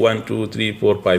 1 2 3 4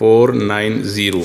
03261120015490।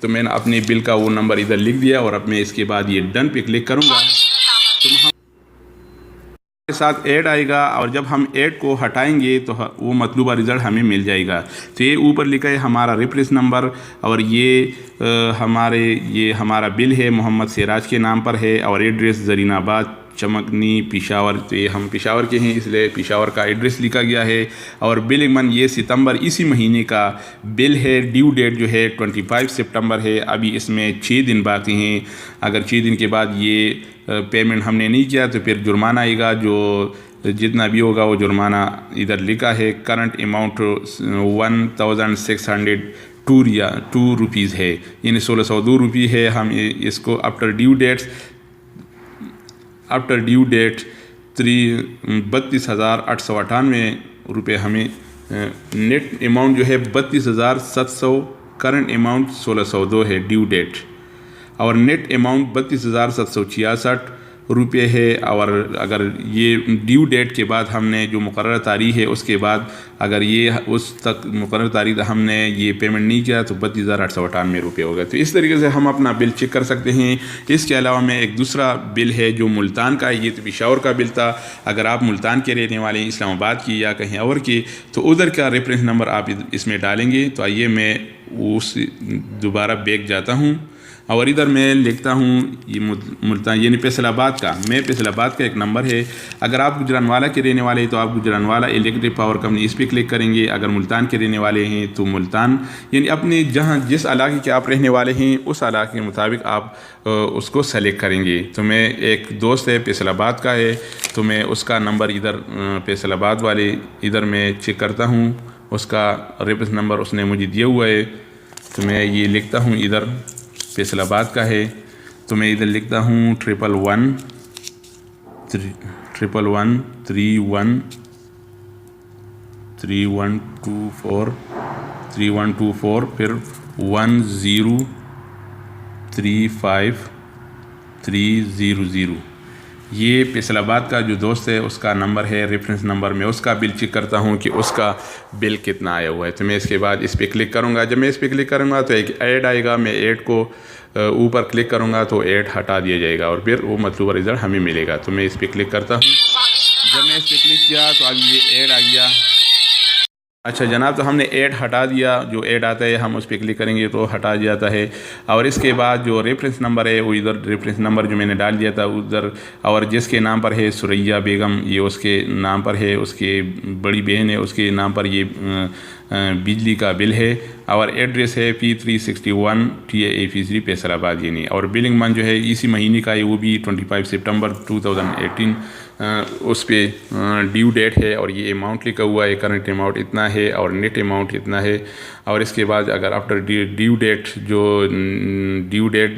تو میں نے اپنے بل کا وہ نمبر ادھر لکھ دیا اور اب میں اس کے بعد یہ ڈن پہ کلک کروں گا تو ہمارے ساتھ ایڈ آئے گا، اور جب ہم ایڈ کو ہٹائیں گے تو وہ مطلوبہ رزلٹ ہمیں مل جائے گا۔ تو یہ اوپر لکھا ہے ہمارا ریفرنس نمبر، اور یہ ہمارا بل ہے محمد سراج کے نام پر ہے، اور ایڈریس زرین آباد چمکنی پشاور، تو یہ ہم پشاور کے ہیں اس لیے پشاور کا ایڈریس لکھا گیا ہے، اور بلنگ منتھ یہ ستمبر اسی مہینے کا بل ہے۔ ڈیو ڈیٹ جو ہے 25 سپٹمبر ہے، ابھی اس میں 6 دن باقی ہیں۔ اگر 6 دن کے بعد یہ پیمنٹ ہم نے نہیں کیا تو پھر جرمانہ آئے گا، جو جتنا بھی ہوگا وہ جرمانہ ادھر لکھا ہے۔ کرنٹ اماؤنٹ 1602 روپیز ہے، یعنی 1602 روپی ہے۔ ہم اس کو آفٹر ڈیو ڈیٹ 32,898 روپے ہمیں نیٹ اماؤنٹ جو ہے 32,700، کرنٹ اماؤنٹ 1602 ہے ڈیو ڈیٹ، اور نیٹ اماؤنٹ 32,766 روپے ہے۔ اور اگر یہ ڈیو ڈیٹ کے بعد ہم نے جو مقررہ تاریخ ہے اس کے بعد اگر یہ اس تک مقررہ تاریخ ہم نے یہ پیمنٹ نہیں کیا تو 32,898 روپے ہوگا۔ تو اس طریقے سے ہم اپنا بل چیک کر سکتے ہیں۔ اس کے علاوہ میں ایک دوسرا بل ہے جو ملتان کا ہے، یہ تو پشاور کا بل تھا۔ اگر آپ ملتان کے رہنے والے ہیں، اسلام آباد کی یا کہیں اور کی، تو ادھر کا ریفرنس نمبر آپ اس میں ڈالیں گے۔ تو آئیے میں دوبارہ بیک جاتا ہوں، اور ادھر میں لکھتا ہوں یہ ملتان یعنی فیصل آباد کا، فیصل آباد کا ایک نمبر ہے۔ اگر آپ گجرانوالہ کے رہنے والے ہیں تو آپ گجرانوالہ الیکٹرک پاور کمپنی اس پہ کلک کریں گے۔ اگر ملتان کے رہنے والے ہیں تو ملتان، یعنی اپنے جس علاقے کے آپ رہنے والے ہیں اس علاقے کے مطابق آپ اس کو سلیکٹ کریں گے۔ تو میں ایک دوست ہے فیصل آباد کا ہے، تو میں اس کا نمبر ادھر فیصل آباد والے ادھر میں چیک کرتا ہوں، اس کا ریفرنس نمبر اس نے مجھے دیا ہوا ہے۔ تو میں یہ لکھتا ہوں ادھر فیصل آباد کا ہے، تو میں ادھر لکھتا ہوں 3124 پھر 1035300۔ یہ فیصل آباد کا جو دوست ہے اس کا نمبر ہے ریفرنس نمبر۔ میں اس کا بل چیک کرتا ہوں کہ اس کا بل کتنا آیا ہوا ہے۔ تو میں اس کے بعد اس پہ کلک کروں گا۔ جب میں اس پہ کلک کروں گا تو ایک ایڈ آئے گا، میں ایڈ کو اوپر کلک کروں گا تو ایڈ ہٹا دیا جائے گا، اور پھر وہ مطلوبہ رزلٹ ہمیں ملے گا۔ تو میں اس پہ کلک کرتا ہوں۔ جب میں اس پہ کلک کیا تو اب یہ ایڈ آ گیا۔ اچھا جناب، تو ہم نے ایڈ ہٹا دیا، جو ایڈ آتا ہے ہم اس پہ کلک کریں گے تو ہٹا جاتا ہے۔ اور اس کے بعد جو ریفرنس نمبر ہے وہ ادھر ریفرنس نمبر جو میں نے ڈال دیا تھا ادھر، اور جس کے نام پر ہے سریہ بیگم، یہ اس کے نام پر ہے، اس کے بڑی بہن ہے، اس کے نام پر یہ بجلی کا بل ہے، اور ایڈریس ہے P361 TAA فیصل آباد یعنی، اور بلنگ منتھ جو ہے اسی مہینے کا ہے، وہ بھی 25 سپٹمبر 2018 اس پہ ڈیو ڈیٹ ہے، اور یہ اماؤنٹ لکھا ہوا ہے، کرنٹ اماؤنٹ اتنا ہے اور نیٹ اماؤنٹ اتنا ہے۔ اور اس کے بعد اگر آفٹر ڈیو ڈیٹ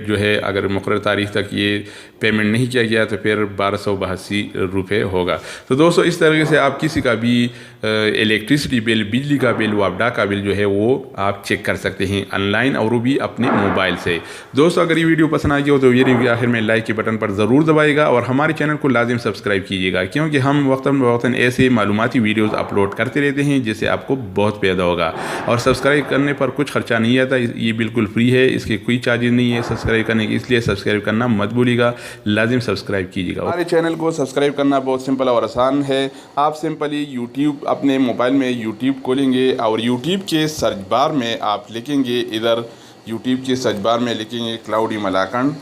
جو ہے اگر مقررہ تاریخ تک یہ پیمنٹ نہیں کیا گیا تو پھر 1282 روپے ہوگا۔ تو دوستو اس طریقے سے آپ کسی کا بھی الیکٹریسٹی بل، بجلی کا بل، وابڈا کا بل جو ہے وہ آپ چیک کر سکتے ہیں آن لائن، اور وہ بھی اپنے موبائل سے۔ دوستو اگر یہ ویڈیو پسند آئی ہو تو ویڈیو کے آخر میں لائک کے بٹن پر ضرور دبائے گا، اور ہمارے چینل کو لازم سبسکرائب کیجیے گا، کیونکہ ہم وقتاً فوقتاً ایسے معلوماتی ویڈیوز اپلوڈ کرتے رہتے ہیں جس سے آپ کو بہت فائدہ ہوگا۔ اور سبسکرائب کرنے پر کچھ خرچہ نہیں آتا، یہ بالکل فری ہے، اس کے کوئی چارجز نہیں ہے سبسکرائب کرنے کی، اس لیے سبسکرائب کرنا مت بھولیے گا، لازم سبسکرائب کیجیے گا۔ ہمارے چینل کو سبسکرائب کرنا بہت سمپل اور آسان ہے۔ آپ سمپلی یوٹیوب اپنے موبائل میں یوٹیوب کھولیں گے، اور یوٹیوب کے سرچ بار میں آپ لکھیں گے، ادھر یوٹیوب کے سرچ بار میں لکھیں گے cloudy Malakand,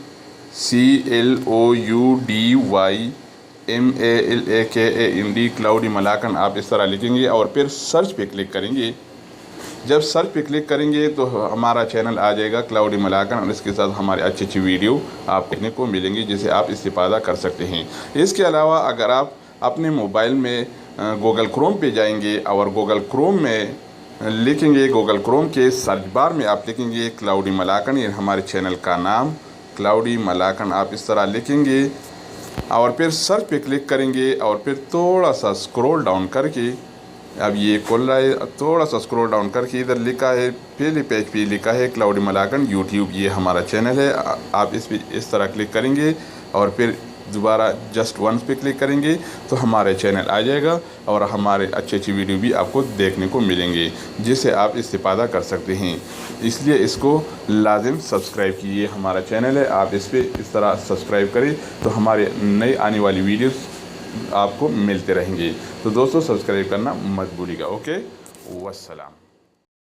CLOUDYMALAKAND cloudy Malakand, آپ اس طرح لکھیں گے اور پھر سرچ پہ کلک کریں گے۔ جب سرچ پہ کلک کریں گے تو ہمارا چینل آ جائے گا کلاؤڈی ملاکنڈ، اور اس کے ساتھ ہمارے اچھی ویڈیو آپ دیکھنے کو ملیں گی جسے آپ استفادہ کر سکتے ہیں۔ اس کے علاوہ اگر آپ اپنے موبائل میں گوگل کروم پہ جائیں گے اور گوگل کروم میں لکھیں گے، گوگل کروم کے سرچ بار میں آپ لکھیں گے کلاؤڈی ملاکنڈ، یہ ہمارے چینل کا نام کلاؤڈی ملاکنڈ، آپ اس طرح لکھیں گے اور پھر سرچ پہ کلک کریں گے، اور پھر تھوڑا سا اسکرول ڈاؤن کر کے، اب یہ کھل رہا ہے، تھوڑا سا اسکرول ڈاؤن کر کے ادھر لکھا ہے پہلے پیج پہ لکھا ہے کلاؤڈی ملاکنڈ یوٹیوب، یہ ہمارا چینل ہے۔ آپ اس پہ اس طرح کلک کریں گے اور پھر دوبارہ جسٹ ونس پہ کلک کریں گے تو ہمارے چینل آ جائے گا اور ہمارے اچھی ویڈیو بھی آپ کو دیکھنے کو ملیں گے جس سے آپ استفادہ کر سکتے ہیں۔ اس لیے اس کو لازم سبسکرائب کیجیے، ہمارا چینل ہے، آپ اس پہ اس طرح سبسکرائب کریں تو ہمارے نئی آنے والی ویڈیوز آپ کو ملتے رہیں گے۔ تو دوستو سبسکرائب کرنا مت بھولیے گا۔ اوکے، والسلام۔